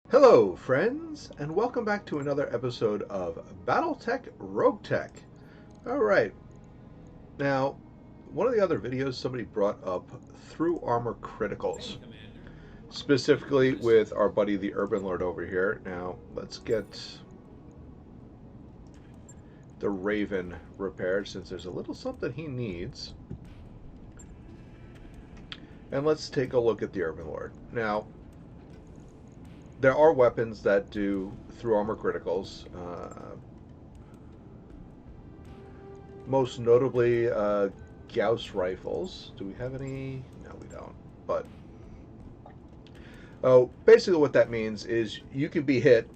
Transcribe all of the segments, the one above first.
Hello, friends, and welcome back to another episode of Battletech RogueTech. All right, now, one of the other videos somebody brought up through armor criticals, specifically with our buddy the Urban Lord over here. Now, let's get the Raven repaired since there's a little something he needs. And let's take a look at the Urban Lord. Now, there are weapons that do through armor criticals. Most notably, Gauss rifles. Do we have any? No, we don't. But basically, what that means is you can be hit,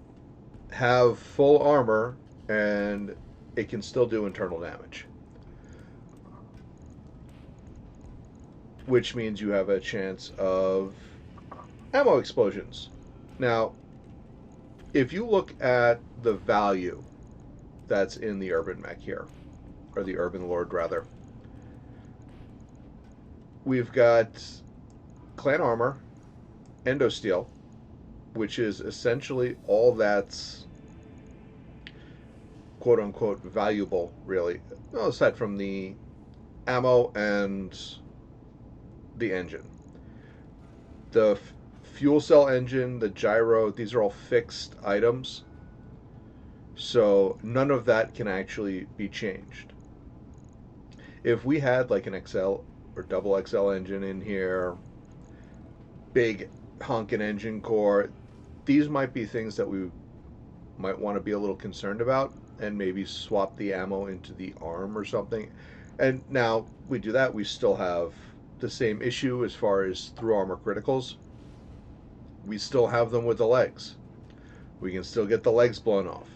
have full armor, and it can still do internal damage, which means you have a chance of ammo explosions. Now, if you look at the value that's in the Urban Mech here, or the Urban Lord rather, we've got clan armor, endosteel, which is essentially all that's quote unquote valuable, really, well, aside from the ammo and the engine. The fuel cell engine, the gyro, these are all fixed items, so none of that can actually be changed. If we had like an XL or double XL engine in here, big honking engine core, these might be things that we might want to be a little concerned about and maybe swap the ammo into the arm or something. And now we do that, we still have the same issue as far as through armor criticals. We still have them with the legs. We can still get the legs blown off.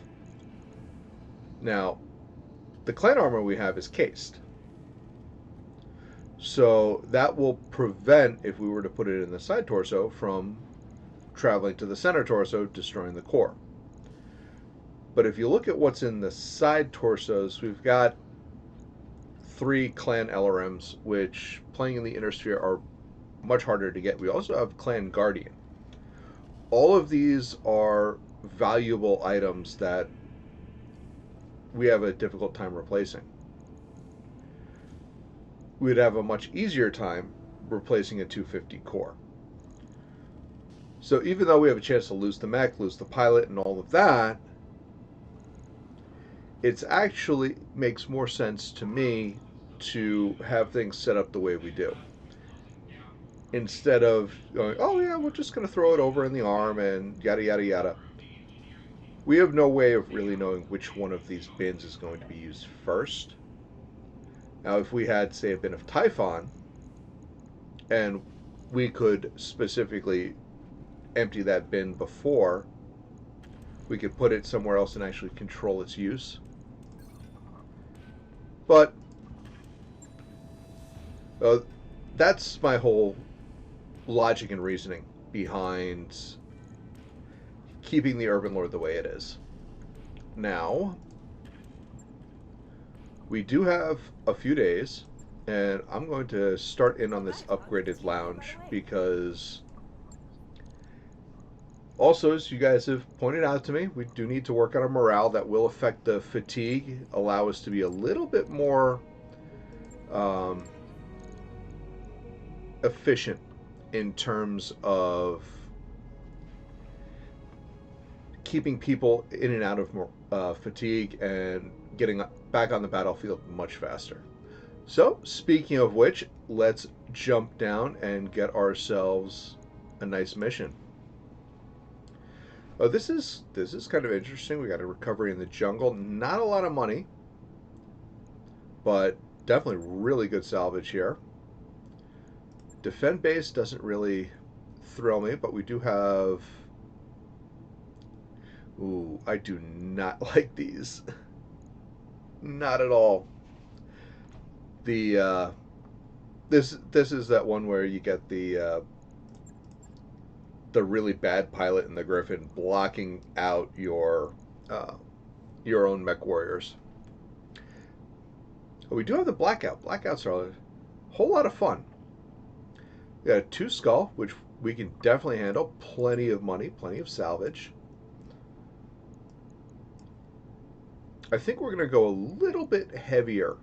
Now, the clan armor we have is cased. So that will prevent, if we were to put it in the side torso, from traveling to the center torso, destroying the core. But if you look at what's in the side torsos, we've got 3 clan LRMs, which playing in the inner sphere are much harder to get. We also have clan Guardian. All of these are valuable items that we have a difficult time replacing. We'd have a much easier time replacing a 250 core. So even though we have a chance to lose the mech, lose the pilot, and all of that, it actually makes more sense to me to have things set up the way we do. Instead of going, oh yeah, we're just going to throw it over in the arm and yada yada yada. We have no way of really knowing which one of these bins is going to be used first. Now, if we had, say, a bin of Typhon, and we could specifically empty that bin before, we could put it somewhere else and actually control its use. But that's my whole logic and reasoning behind keeping the Urban Lord the way it is. Now, we do have a few days, and I'm going to start in on this upgraded lounge because also, as you guys have pointed out to me, we do need to work on our morale. That will affect the fatigue, allow us to be a little bit more efficient in terms of keeping people in and out of fatigue and getting back on the battlefield much faster. So, speaking of which, let's jump down and get ourselves a nice mission. Oh, this is kind of interesting. We got a recovery in the jungle. Not a lot of money, but definitely really good salvage here. Defend base doesn't really thrill me, but we do have... Ooh, I do not like these. Not at all. The this is that one where you get the really bad pilot and the Griffin blocking out your own mech warriors. But we do have the blackout. Blackouts are a whole lot of fun. We got a 2 skull, which we can definitely handle plenty of money, plenty of salvage. I think we're going to go a little bit heavier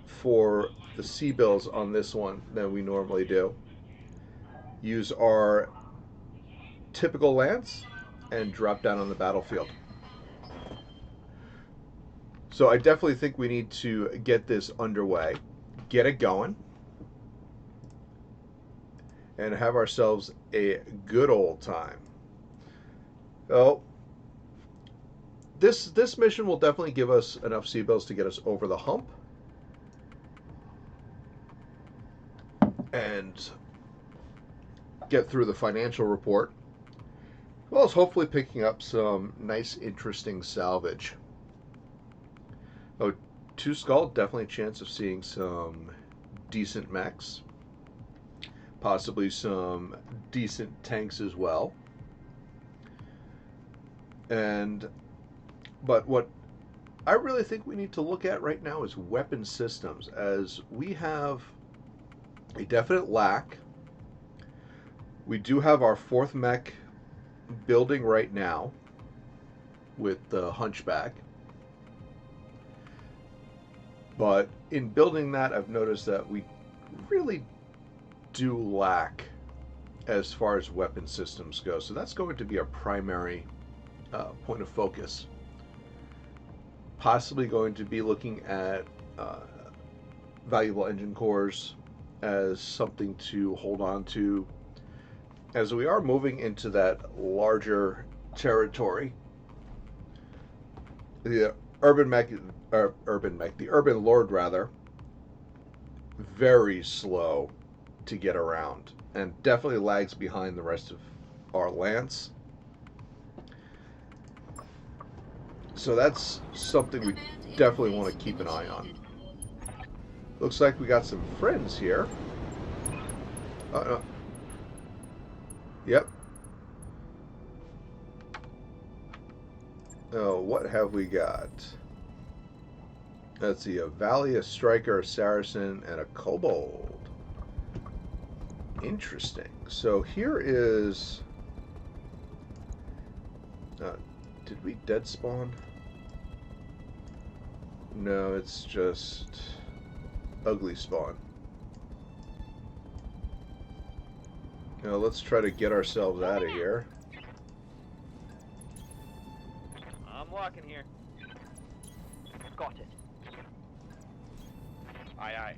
for the sea bills on this one than we normally do. Use our typical lance and drop down on the battlefield. So I definitely think we need to get this underway, get it going, and have ourselves a good old time. Oh, this mission will definitely give us enough sea bills to get us over the hump and get through the financial report, as well as hopefully picking up some nice, interesting salvage. Oh, 2 skull, definitely a chance of seeing some decent mechs, possibly some decent tanks as well. But what I really think we need to look at right now is weapon systems, as we have a definite lack. We do have our 4th mech building right now with the Hunchback. But in building that, I've noticed that we really do lack as far as weapon systems go. So that's going to be our primary point of focus. Possibly going to be looking at valuable engine cores as something to hold on to, as we are moving into that larger territory. The urban lord rather, very slow to get around and definitely lags behind the rest of our lance. So that's something we definitely want to keep an eye on. Looks like we got some friends here. Yep. Oh, what have we got? Let's see, a Valley, a Striker, a Saracen, and a Kobold. Interesting. So here is... did we dead spawn? No, it's just ugly spawn. Now let's try to get ourselves out of here. I'm walking here. Got it. Aye, aye.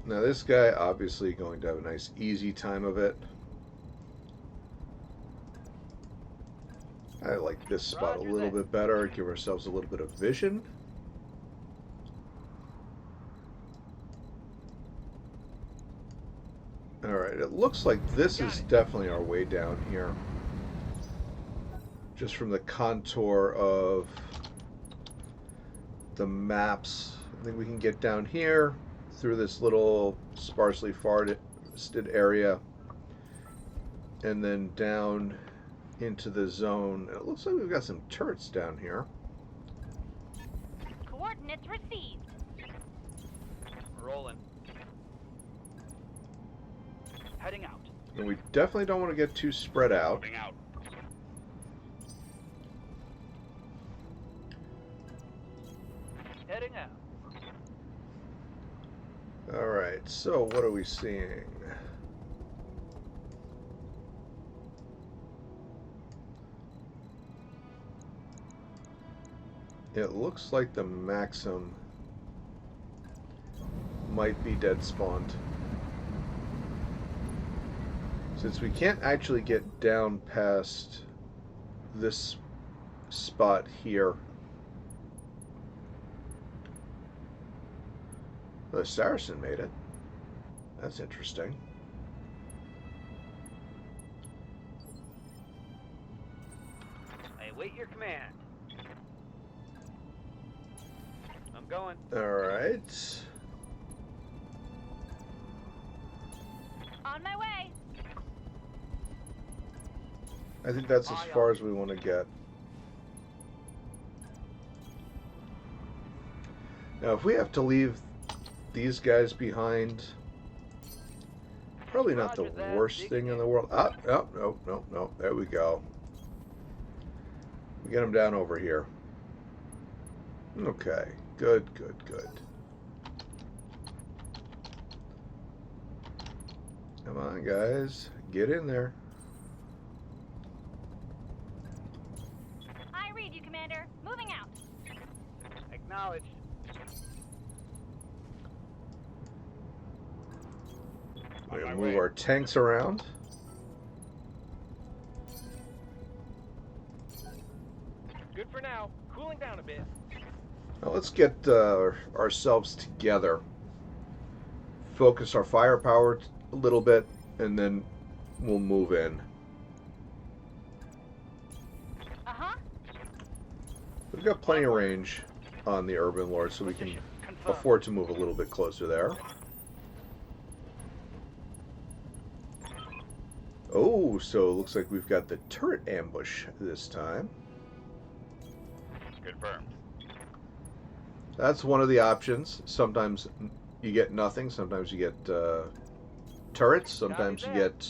Now this guy obviously going to have a nice easy time of it. I like this spot a little bit better. Give ourselves a little bit of vision. Alright, it looks like this is definitely our way down here. Just from the contour of the maps. I think we can get down here through this little sparsely forested area and then down into the zone. It looks like we've got some turrets down here. Coordinates received. Rolling. Heading out. And we definitely don't want to get too spread out. Moving out. Heading out. Alright, so what are we seeing? It looks like the Maxim might be dead spawned. Since we can't actually get down past this spot here. The Saracen made it. That's interesting. I await your command. I'm going. Alright. On my way. I think that's as far as we want to get. Now, if we have to leave these guys behind, probably not the Roger that. worst Digging thing in in. the world. Ah, no, no, no, no. There we go. We get them down over here. Okay. Good, good, good. Come on, guys. Get in there. I read you, Commander. Moving out. Acknowledged. We're On going my to move way. our tanks around. Good for now. Cooling down a bit. Now let's get ourselves together. Focus our firepower a little bit, and then we'll move in. Uh-huh. We've got plenty of range on the Urban Lord, so we can Position confirmed. afford to move a little bit closer there. Oh, so it looks like we've got the turret ambush this time. Confirmed. That's one of the options. Sometimes you get nothing. Sometimes you get turrets. Sometimes you get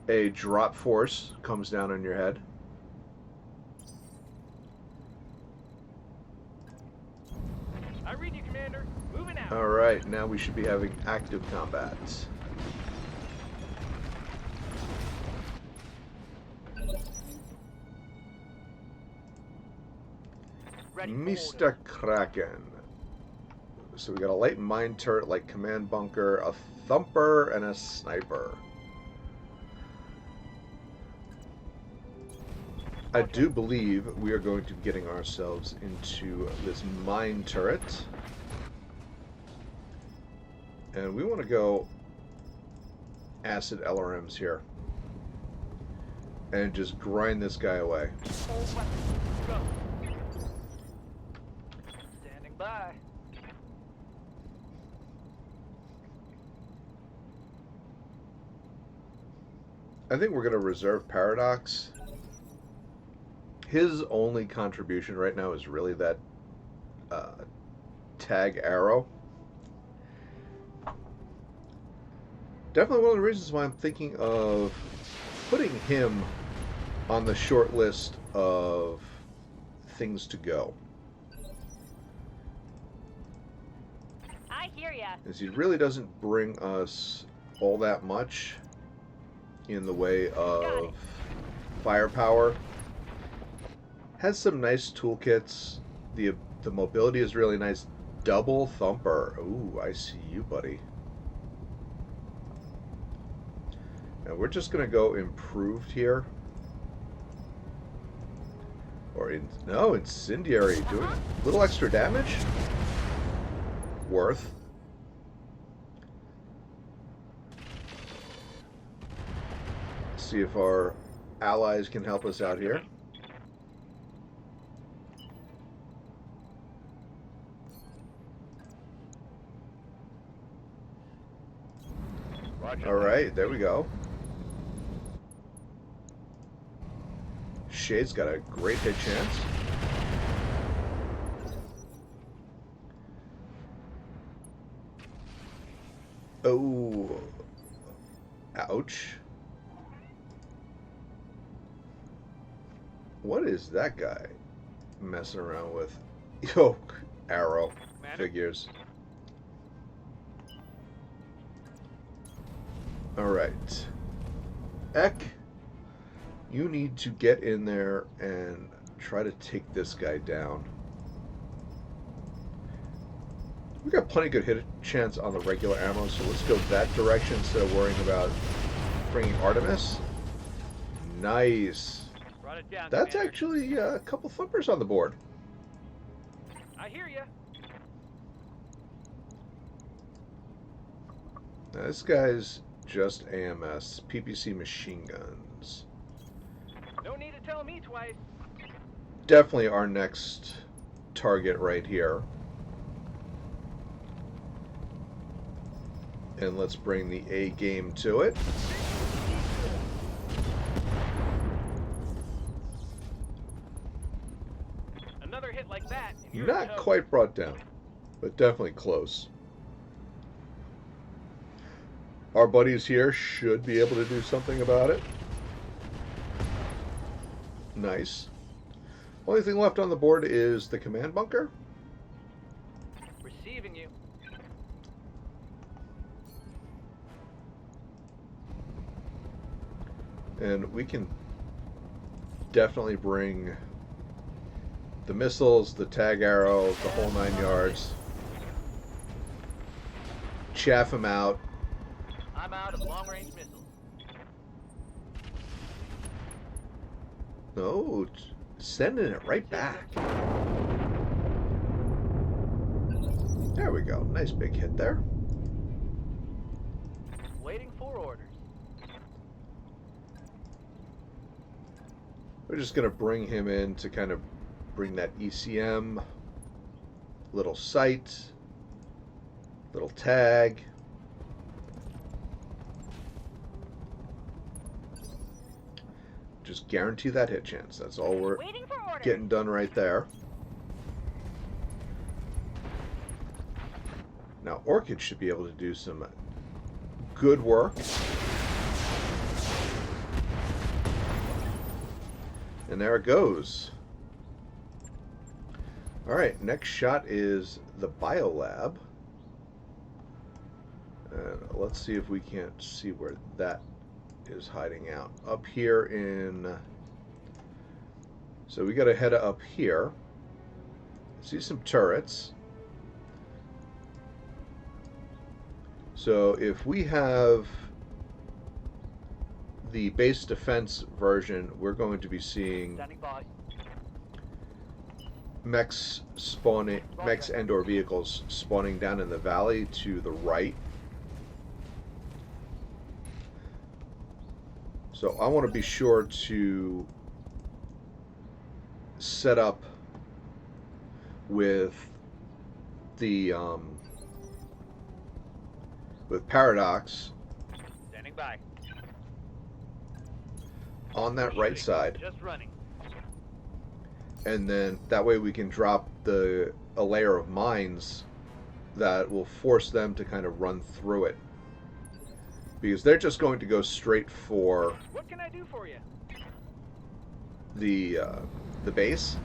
a drop force comes down on your head. I read you, Commander. Moving out. All right, now we should be having active combat. Ready for Mr. orders. Kraken. So we got a light mine turret, like command bunker, a thumper, and a sniper. I do believe we are going to be getting ourselves into this mine turret. And we want to go acid LRMs here. And just grind this guy away. All weapons. Go. Standing by. I think we're going to reserve Paradox. His only contribution right now is really that tag arrow. Definitely one of the reasons why I'm thinking of putting him on the short list of things to go. I hear ya. Is he really doesn't bring us all that much in the way of firepower. Has some nice toolkits. The mobility is really nice. Double thumper. Ooh, I see you, buddy. And we're just gonna go improved here. Or no, incendiary. Doing a little extra damage. Worth. See if our allies can help us out here. Roger. All right, there we go. Shade's got a great hit chance. Oh, ouch. What is that guy messing around with? Yo, arrow Commander? figures. All right, Eck, you need to get in there and try to take this guy down. We got plenty good hit chance on the regular ammo, so let's go that direction instead of worrying about bringing Artemis. Nice. Brought it down, That's Commander. actually a couple thumpers on the board. I hear ya. Now, this guy's just AMS, PPC machine guns. No need to tell me twice. Definitely our next target right here. And let's bring the A game to it. Another hit like that, and you're Not toast. quite brought down. but definitely close. Our buddies here should be able to do something about it. Nice. Only thing left on the board is the command bunker. Receiving you. And we can definitely bring the missiles, the tag arrow, the whole 9 yards. Chaff them out. I'm out of long-range missiles. No, sending it right back. There we go. Nice big hit there. Waiting for orders. We're just going to bring him in to kind of bring that ECM, little sight, little tag. Just guarantee that hit chance. That's all we're Waiting for orders. getting done right there. Now, Orchid should be able to do some good work. And there it goes. All right, next shot is the biolab. Let's see if we can't see where that is hiding out. Up here in... So we got to head up here. See some turrets. So if we have the base defense version, we're going to be seeing Standing by. mechs spawning, mechs and/or vehicles spawning down in the valley to the right. So I want to be sure to set up with the with Paradox Standing by. on that right side, Just running. and then that way we can drop a layer of mines that will force them to kind of run through it, because they're just going to go straight for What can I do for you? the base.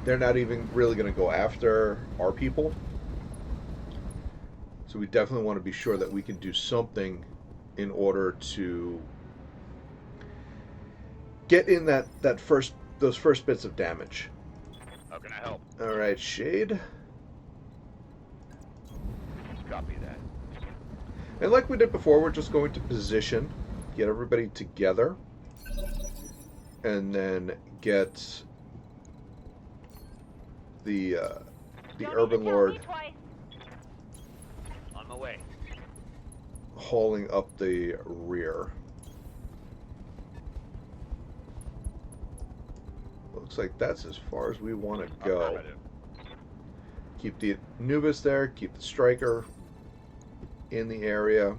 They're not even really going to go after our people. So we definitely want to be sure that we can do something in order to get in those first bits of damage. How can I help? All right, Shade. Copy that. And like we did before, we're just going to position, get everybody together, and then get the Urban Lord On my way. hauling up the rear. Looks like that's as far as we want to go. Affirmative. Keep the Anubis there, keep the Striker in the area.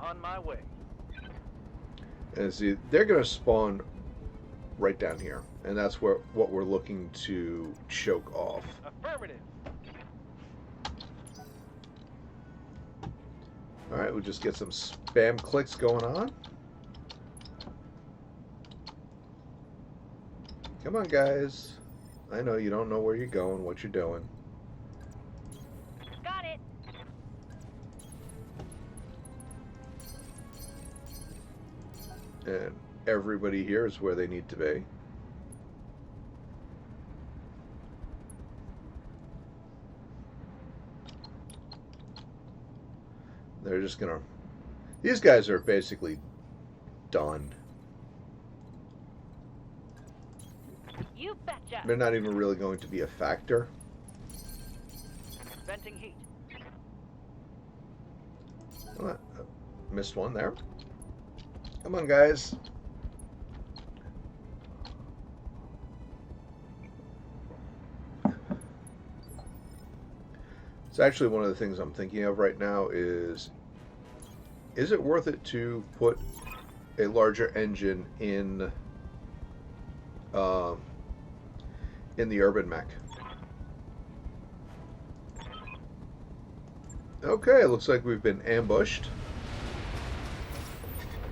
On my way. And see, they're going to spawn right down here. And that's what we're looking to choke off. Affirmative. Alright, we'll just get some spam clicks going on. Come on, guys. I know you don't know where you're going, what you're doing. Got it. And everybody here is where they need to be. They're just gonna... These guys are basically done. You betcha. They're not even really going to be a factor. Venting heat. Oh, missed one there. Come on, guys. It's actually one of the things I'm thinking of right now is it worth it to put a larger engine in in the urban mech. Okay, looks like we've been ambushed.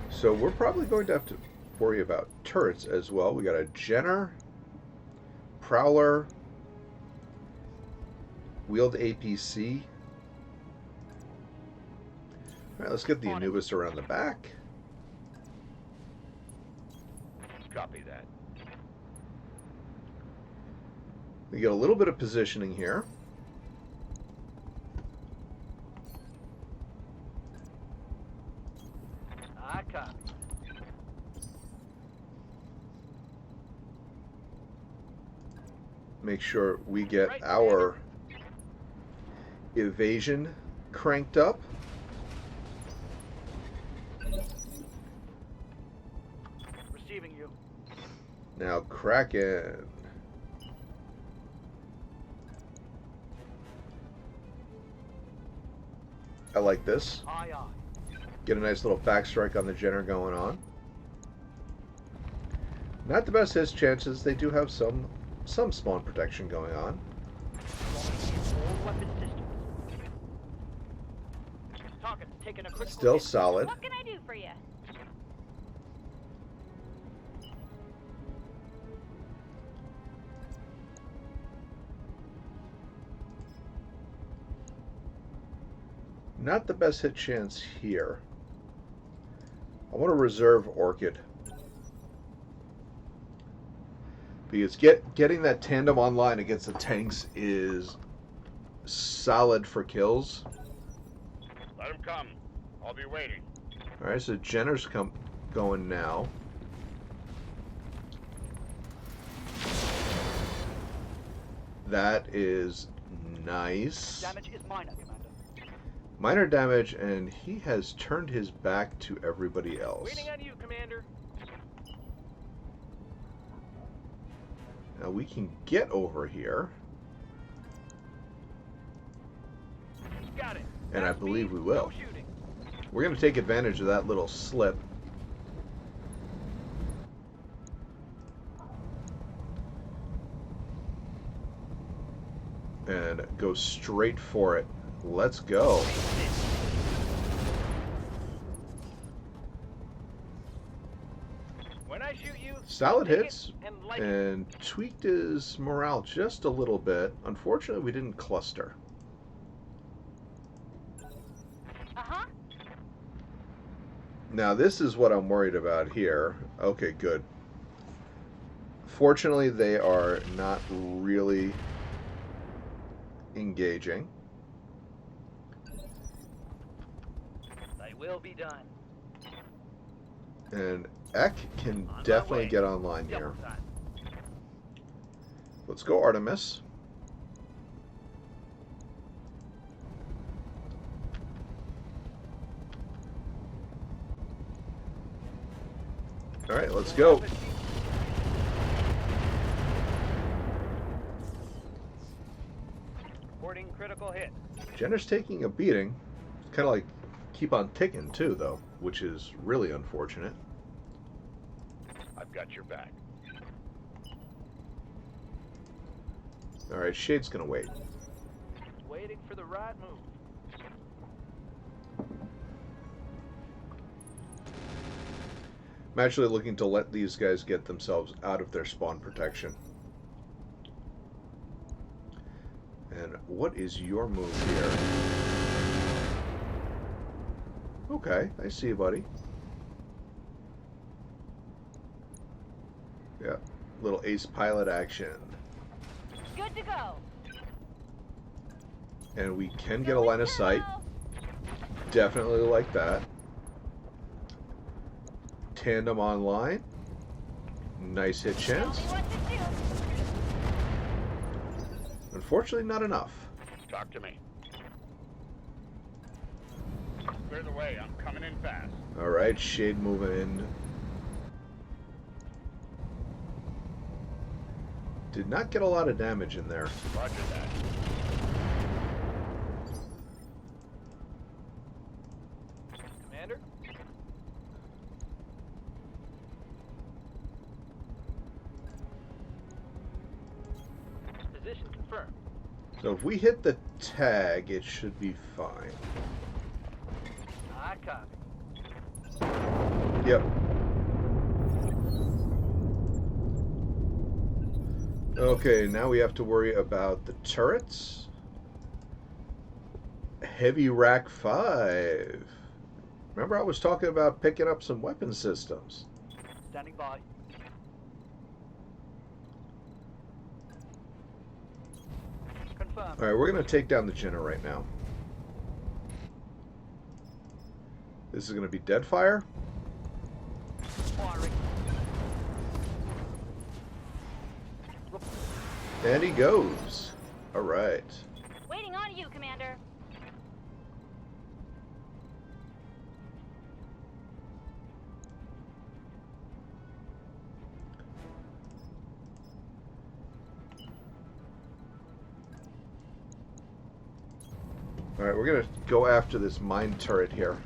So we're probably going to have to worry about turrets as well. We got a Jenner, Prowler, wheeled APC. Alright, let's get the Anubis around the back. Copy that. We get a little bit of positioning here. I copy. Make sure we get Right, our evasion cranked up. Receiving you. Now Kraken. I like this. Aye, aye. Get a nice little backstrike on the Jenner going on. Not the best hit chances. They do have some spawn protection going on. All weapon systems. Target taking a critical Still hit. solid. What can I do for you? Not the best hit chance here. I want to reserve Orchid. Because getting that tandem online against the tanks is solid for kills. Let him come. I'll be waiting. Alright, so Jenner's going now. That is nice. Damage is minor, Commander. Minor damage, and he has turned his back to everybody else. Waiting on you, Commander. Now we can get over here, Got it. and I Fast believe speed, we will. No shooting. We're going to take advantage of that little slip. And go straight for it. Let's go. When I shoot you, Solid take it hits, and like it. and tweaked his morale just a little bit. Unfortunately, we didn't cluster. Uh-huh. Now, this is what I'm worried about here. Okay, good. Fortunately, they are not really engaging. They will be done. And Ek can On my definitely way. get online here. Double time. Let's go, Artemis. All right, let's go. Reporting critical hit. Jenner's taking a beating. Kind of like keep on ticking too, though, which is really unfortunate. I've got your back. All right, Shade's gonna wait. Waiting for the right move. I'm actually looking to let these guys get themselves out of their spawn protection. And what is your move here? Okay, I see you, buddy. Yeah, little ace pilot action. Good to go. And we can get a line of sight. Definitely like that. Tandem online. Nice hit chance. Tell me what to do. Unfortunately, not enough. Talk to me. Clear the way. I'm coming in fast. All right, Shade moving in. Did not get a lot of damage in there. Roger that. Commander? Confirm. So if we hit the tag, it should be fine. I copy. Yep. Okay, now we have to worry about the turrets. Heavy rack 5. Remember I was talking about picking up some weapon systems. Standing by. Confirm. Alright, we're going to take down the Jenna right now. This is going to be Deadfire. Firing. And he goes. Alright. Waiting on you, Commander. Alright, we're going to go after this mine turret here.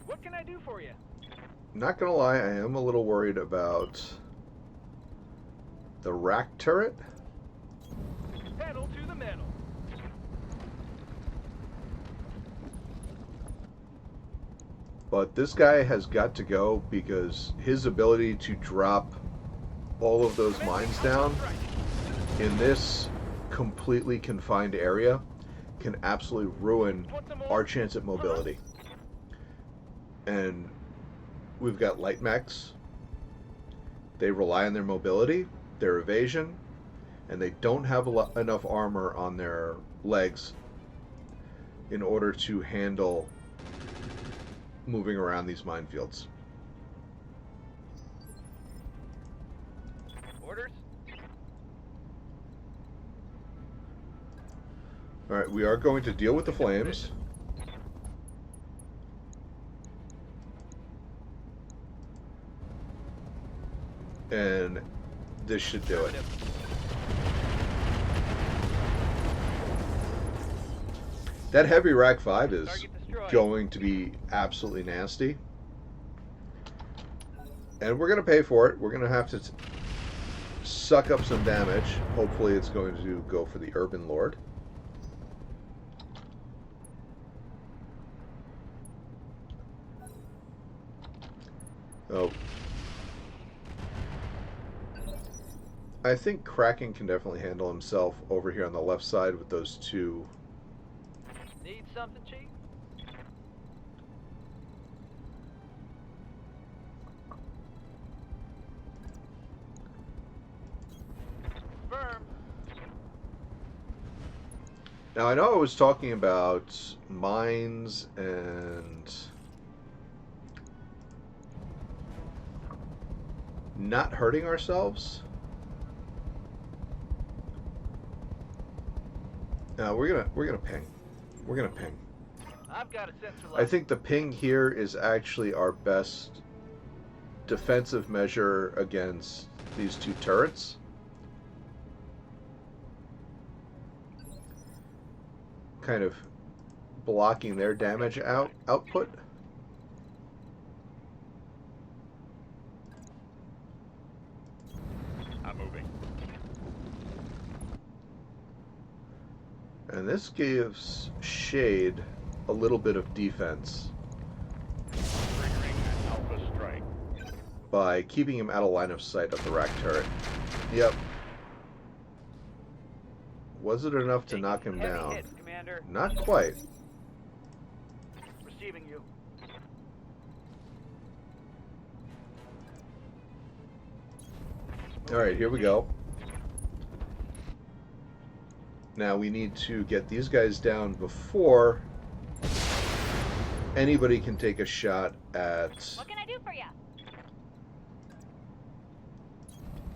What can I do for you? Not going to lie, I am a little worried about the rack turret. Pedal to the metal. But this guy has got to go because his ability to drop all of those mines down in this completely confined area can absolutely ruin our chance at mobility. And we've got light mechs. They rely on their mobility, their evasion, and they don't have enough armor on their legs in order to handle moving around these minefields. Orders? Alright, we are going to deal with the flames. And this should do it. That heavy rack 5 is going to be absolutely nasty. And we're going to pay for it. We're going to have to suck up some damage. Hopefully it's going to go for the Urban Lord. Oh. I think Kraken can definitely handle himself over here on the left side with those two. Need something, Chief? Firm. Now I know I was talking about mines and not hurting ourselves. No, we're gonna ping. We're gonna ping. I've got a sensor I think the ping here is actually our best defensive measure against these two turrets. Kind of blocking their damage output. I'm moving. And this gives Shade a little bit of defense Triggering an alpha strike. by keeping him out of line of sight of the rack turret. Yep. Was it enough to knock him Heavy down? hits, Commander. Not quite. Receiving you. Alright, here we go. Now we need to get these guys down before anybody can take a shot at What can I do for you?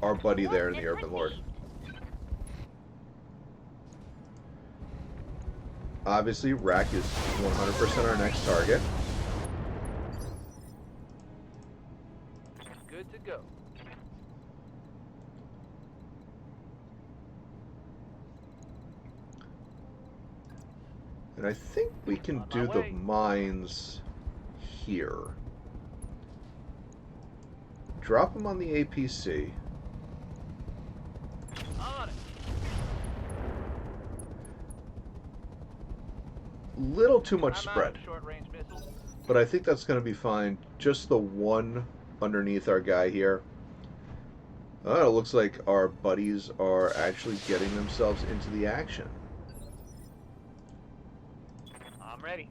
our buddy there in the Urban Lord. Obviously, Rack is 100% our next target. Good to go. And I think we can On my do the way. mines here. Drop him on the APC. On it. Little too much I'm out spread. of short-range missiles. But I think that's going to be fine. Just the one underneath our guy here. Oh, it looks like our buddies are actually getting themselves into the action. I'm ready.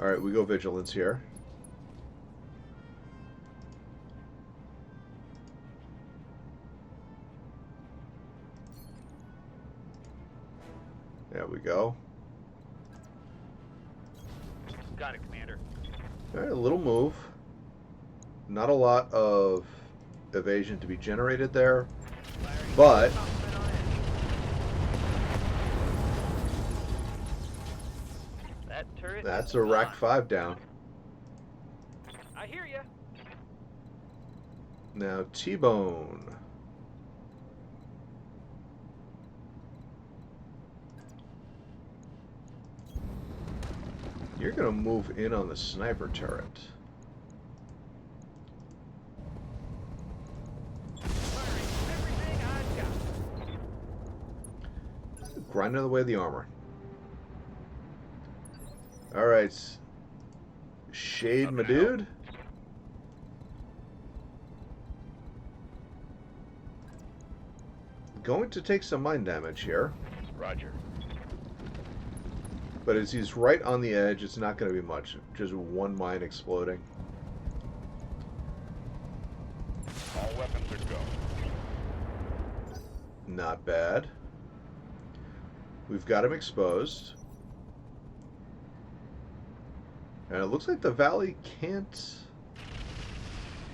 Alright, we go vigilance here. There we go. Got it, Commander. Alright, a little move. Not a lot of evasion to be generated there. Firing But compliment on edge. That turret. that's is a rack on. 5 down. I hear ya. Now T-Bone. You're going to move in on the sniper turret. Firing everything I've got. Grinding away the armor. Alright. Shade, my dude. Going to take some mine damage here. Roger. But as he's right on the edge, it's not going to be much. Just one mine exploding. All weapons are go. Not bad. We've got him exposed. And it looks like the Valley can't...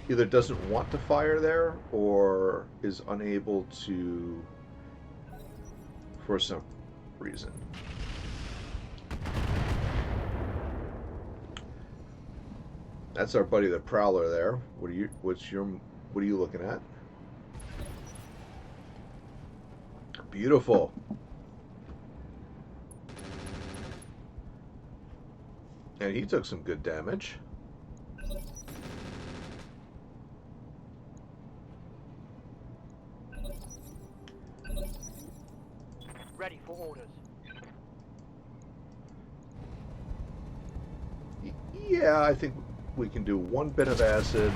either doesn't want to fire there, or is unable to... for some reason. That's our buddy the Prowler there. What are you looking at? Beautiful. And he took some good damage. Ready for orders. Yeah, I think we can do one bit of acid.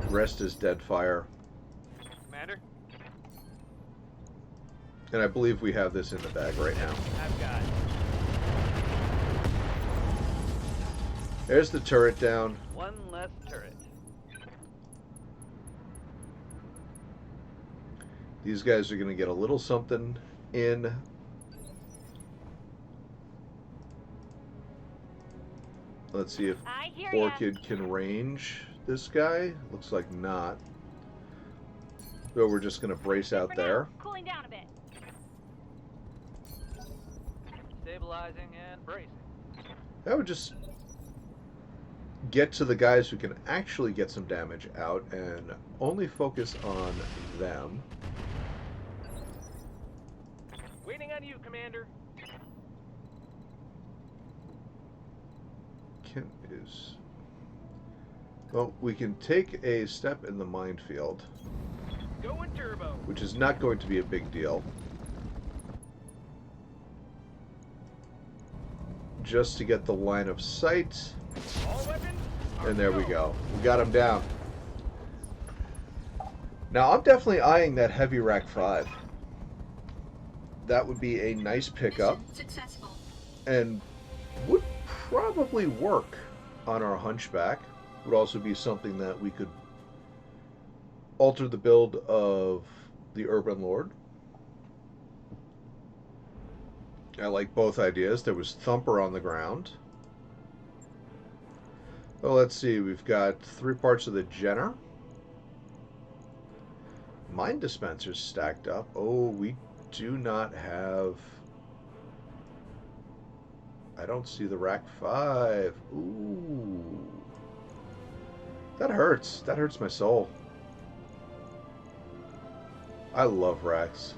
Rest is dead fire. Commander, And I believe we have this in the bag right now. I've got There's the turret down. one less turret. These guys are going to get a little something in. Let's see if I hear ya. Orchid can range this guy. Looks like not. So we're just going to brace out For there. now, cooling down a bit. Stabilizing and bracing. That would just get to the guys who can actually get some damage out and only focus on them. Waiting on you, Commander. Well, we can take a step in the minefield, Going turbo. which is not going to be a big deal. Just to get the line of sight. All weapons. are And there we go. go. We got him down. Now, I'm definitely eyeing that heavy rack 5. That would be a nice pickup. Successful. And would probably work on our hunchback. Would also be something that we could alter the build of the Urban Lord. I like both ideas. There was Thumper on the ground. Well, let's see. We've got 3 parts of the Jenner. Mine dispensers stacked up. Oh, we do not have... I don't see the rack 5. Ooh. That hurts. That hurts my soul. I love racks.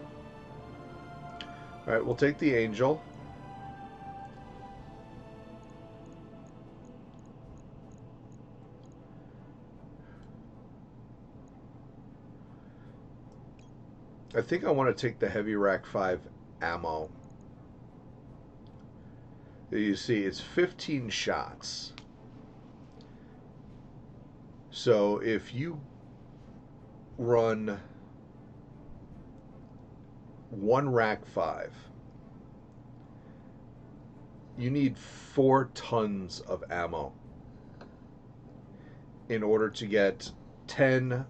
Alright, we'll take the Angel. I think I want to take the Heavy Rack 5 ammo. You see, it's 15 shots. So if you run one Rack 5, you need 4 tons of ammo in order to get 10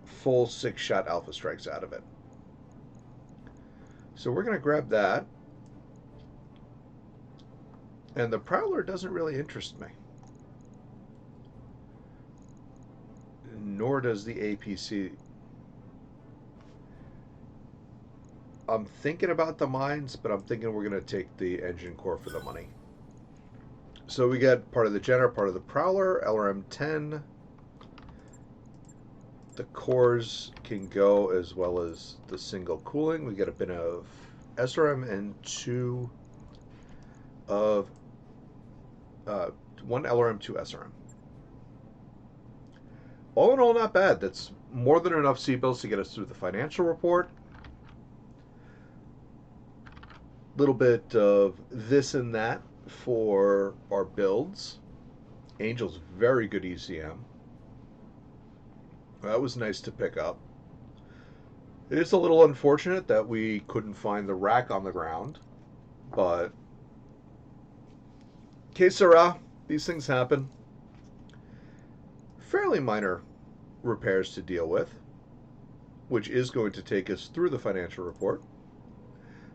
full 6-shot alpha strikes out of it. So we're going to grab that. And the Prowler doesn't really interest me. Nor does the APC. I'm thinking about the mines, but I'm thinking we're going to take the engine core for the money. So we get part of the Jenner, part of the Prowler, LRM-10. The cores can go as well as the single cooling. We get a bit of SRM and 2 of 1 LRM, 2 SRM. All in all, not bad. That's more than enough C-bills to get us through the financial report. Little bit of this and that for our builds. Angel's very good ECM. That was nice to pick up. It is a little unfortunate that we couldn't find the rack on the ground, but que sera, these things happen. Fairly minor repairs to deal with, which is going to take us through the financial report.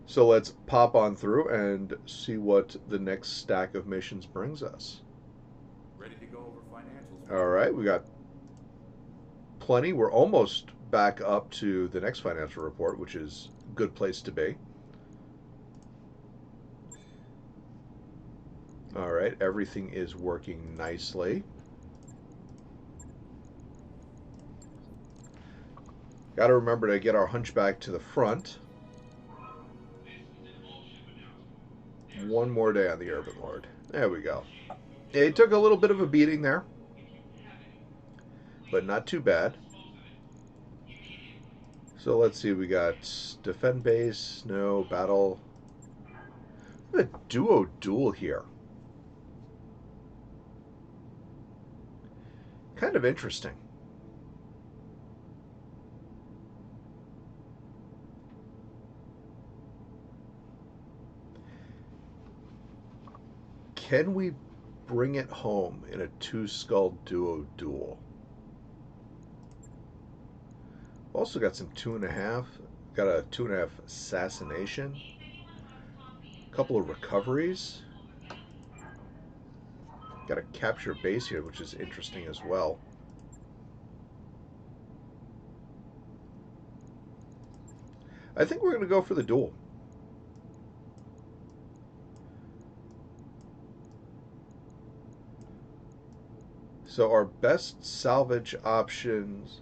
So let's pop on through and see what the next stack of missions brings us. Ready to go over financials. All right, we got plenty. We're almost back up to the next financial report, which is a good place to be. All right, everything is working nicely. Got to remember to get our hunchback to the front. One more day on the Urban Lord. There we go. It took a little bit of a beating there, but not too bad. So let's see, we got defend base, no, battle. A duo duel here. Kind of interesting. Can we bring it home in a 2-skull duo duel? Also got some 2.5. Got a 2.5 assassination. A couple of recoveries. Got a capture base here, which is interesting as well. I think we're going to go for the duel. So our best salvage options.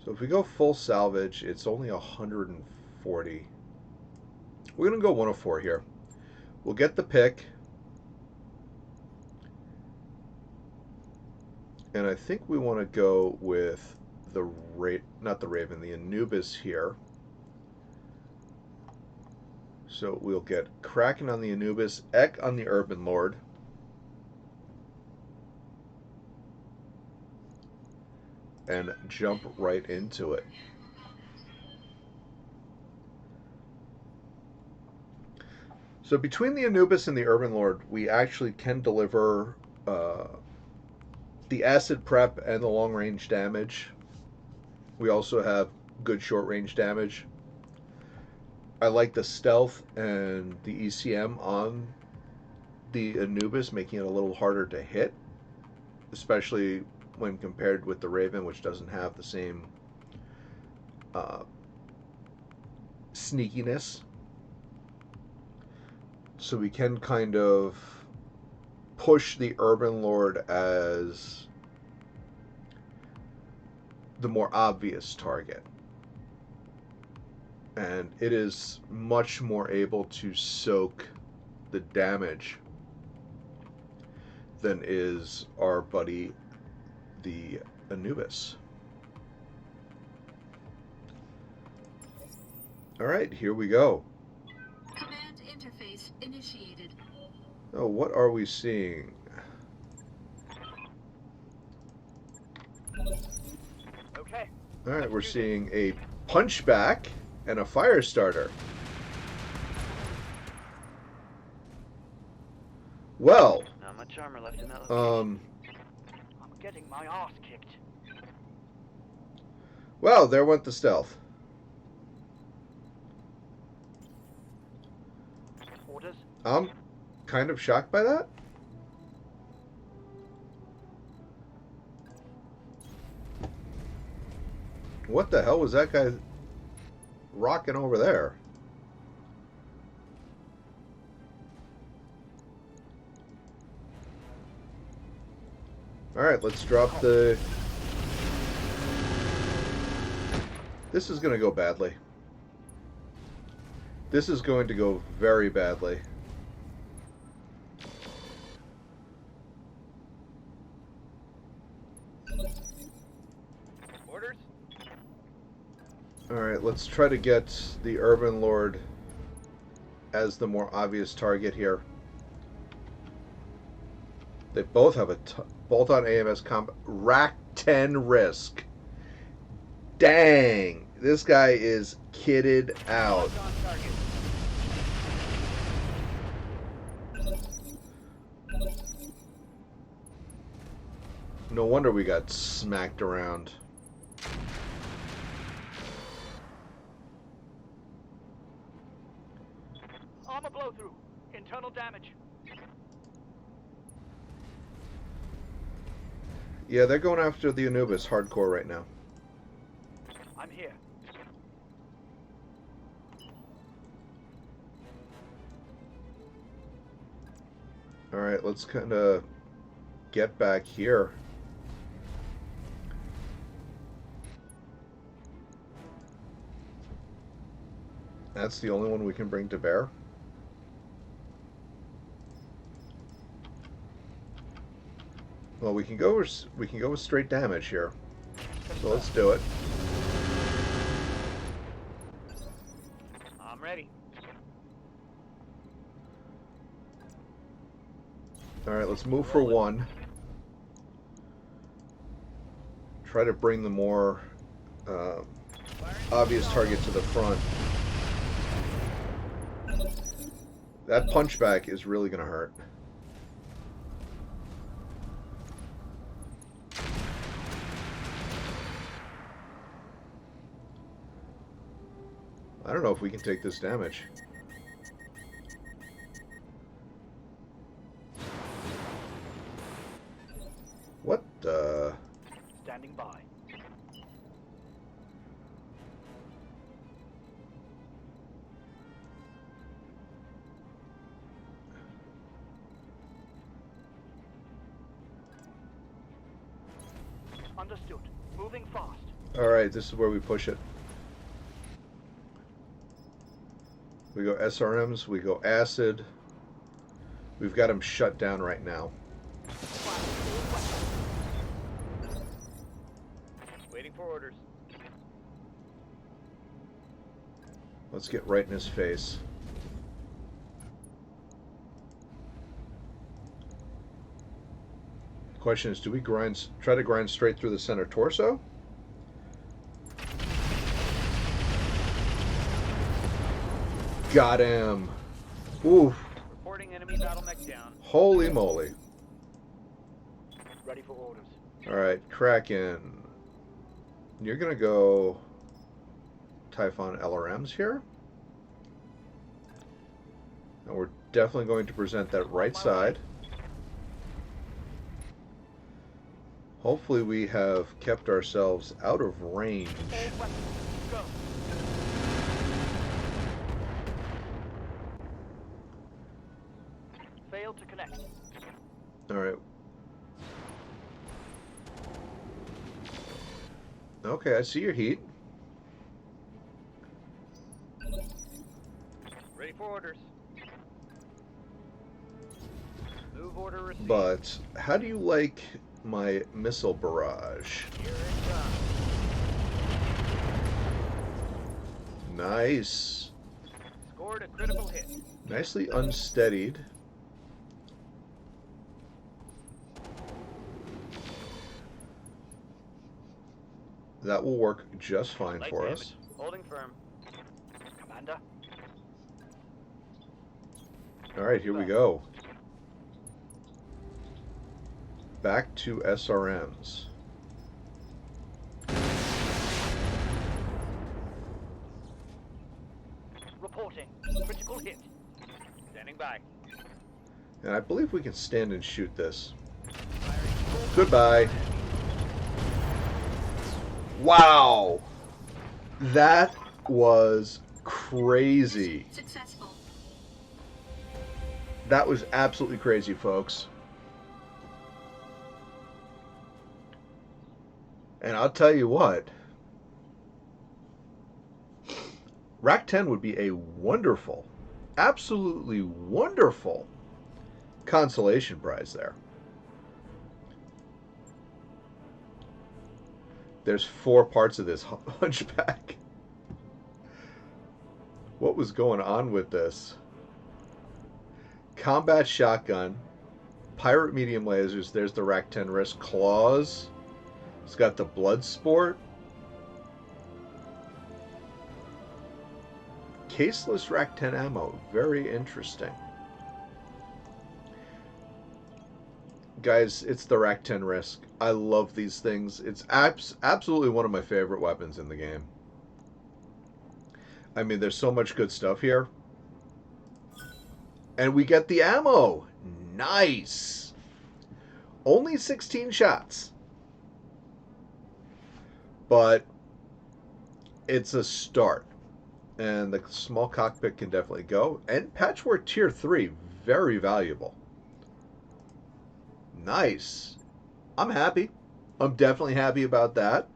So if we go full salvage, it's only 140. We're going to go 104 here. We'll get the pick. And I think we want to go with the not the Raven, the Anubis here. So we'll get Kraken on the Anubis, Ek on the Urban Lord. And jump right into it. So between the Anubis and the Urban Lord, we actually can deliver the acid prep and the long range damage. We also have good short range damage. I like the stealth and the ECM on the Anubis, making it a little harder to hit, especially when compared with the Raven, which doesn't have the same sneakiness. So we can kind of push the Urban Lord as the more obvious target. And it is much more able to soak the damage than is our buddy, the Anubis. Alright, here we go. Command interface initiated. Oh, what are we seeing? Okay. Alright, we're seeing a punchback and a fire starter. Well, Not much armor left in that location. I'm getting my ass kicked. well, there went the stealth. Orders? I'm kind of shocked by that. What the hell was that guy rocking over there? Alright, let's drop the... This is going to go badly. This is going to go very badly. Orders? Alright, let's try to get the Urban Lord as the more obvious target here. They both have a bolt-on AMS comp rack 10 risk. Dang, this guy is kitted out. Locked on target. No wonder we got smacked around. Armor blow through. Internal damage. Yeah, they're going after the Anubis hardcore right now. I'm here. Alright, let's kind of get back here. That's the only one we can bring to bear. Well, we can go with straight damage here. So let's do it. I'm ready. All right, let's move for one. Try to bring the more obvious target to the front. That punchback is really going to hurt. I don't know if we can take this damage. What the? Standing by. Understood. Moving fast. Alright, this is where we push it. We go SRMs, we go acid. We've got him shut down right now. Waiting for orders. Let's get right in his face. The question is, do we try to grind straight through the center torso? Got him. Oof. Reporting enemy battle mech down. Holy moly. Ready for orders. Alright, Kraken. You're going to go Typhon LRMs here. And we're definitely going to present that right side. Hopefully we have kept ourselves out of range. All weapons, go. Failed to connect. Alright. Okay, I see your heat. Ready for orders. Move order received. But how do you like my missile barrage? Here it comes. Nice. Scored a critical hit. Nicely unsteadied. That will work just fine Light for damage. us. Holding firm. Commander. All right, here we go. Back to SRMs. Reporting. Critical hit. Standing by. And I believe we can stand and shoot this. Goodbye. Wow. That was crazy. Successful. That was absolutely crazy, folks. And I'll tell you what. Rack 10 would be a wonderful, absolutely wonderful consolation prize there. There's 4 parts of this hunchback. What was going on with this? Combat shotgun, pirate medium lasers. There's the Rack 10 wrist claws. It's got the blood sport. Caseless Rack 10 ammo. Very interesting. Guys, it's the Rack 10 Risk. I love these things. It's absolutely one of my favorite weapons in the game. I mean, there's so much good stuff here. And we get the ammo. Nice. Only 16 shots. But it's a start. And the small cockpit can definitely go. And Patchwork Tier 3, very valuable. Nice. I'm happy. I'm definitely happy about that.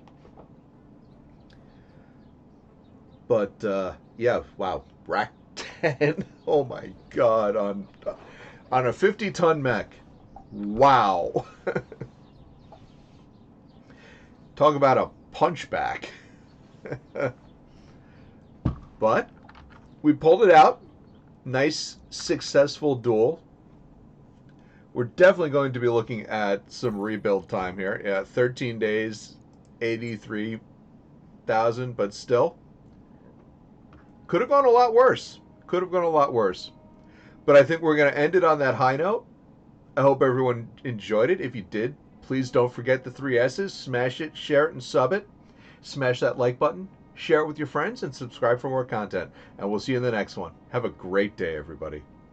But, yeah, wow. Rack 10. Oh, my God. On a 50-ton mech. Wow. Talk about a punchback. But we pulled it out. Nice, successful duel. We're definitely going to be looking at some rebuild time here. Yeah, 13 days, 83,000, but still. Could have gone a lot worse. Could have gone a lot worse. But I think we're going to end it on that high note. I hope everyone enjoyed it. If you did, please don't forget the 3 S's. Smash it, share it, and sub it. Smash that like button. Share it with your friends and subscribe for more content. And we'll see you in the next one. Have a great day, everybody.